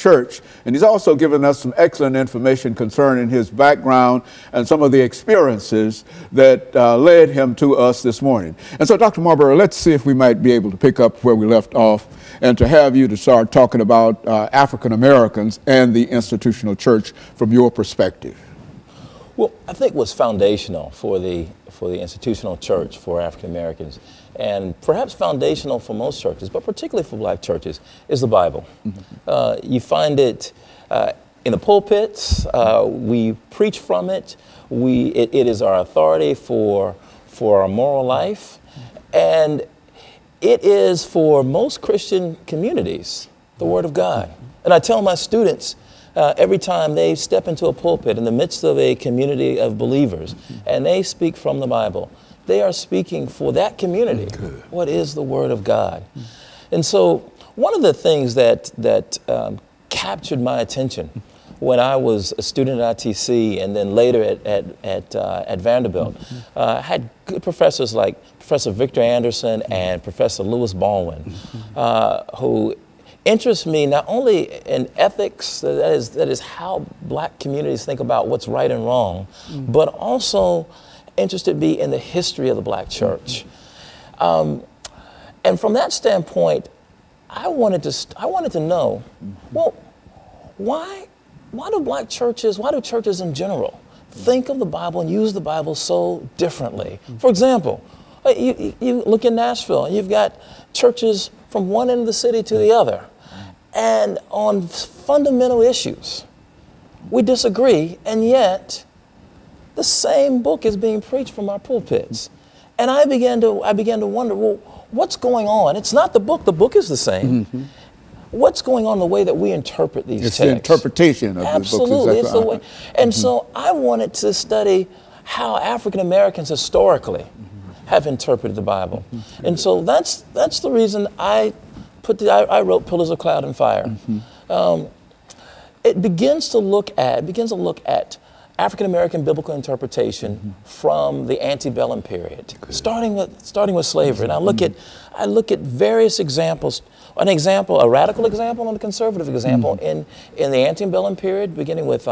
church. And he's also given us some excellent information concerning his background and some of the experiences that led him to us this morning. And so, Dr. Marbury, let's see if we might be able to pick up where we left off and to have you to start talking about African Americans and the institutional church from your perspective. Well, I think what's foundational for the institutional church for African Americans, and perhaps foundational for most churches, but particularly for black churches, is the Bible. You find it in the pulpits. We preach from it. It is our authority for our moral life, and it is for most Christian communities the Word of God. And I tell my students, every time they step into a pulpit in the midst of a community of believers and they speak from the Bible, they are speaking for that community. What is the Word of God? And so one of the things that captured my attention when I was a student at ITC and then later at Vanderbilt, had good professors like Professor Victor Anderson and Professor Lewis Baldwin, who interests me not only in ethics, that is how black communities think about what's right and wrong, but also interested me in the history of the black church. And from that standpoint, I wanted to know, well, why do black churches, why do churches in general think of the Bible and use the Bible so differently? For example, you look in Nashville and you've got churches from one end of the city to the other. And on fundamental issues, we disagree, and yet the same book is being preached from our pulpits. And I began to wonder, well, what's going on? It's not the book is the same. What's going on in the way that we interpret these texts? It's the interpretation of the book. Absolutely, it's the way. And so I wanted to study how African Americans historically have interpreted the Bible. And so that's the reason I wrote Pillars of Cloud and Fire. It begins to look at African American biblical interpretation from the antebellum period, starting with slavery. And I look at various examples. A radical example and a conservative example in the antebellum period, beginning with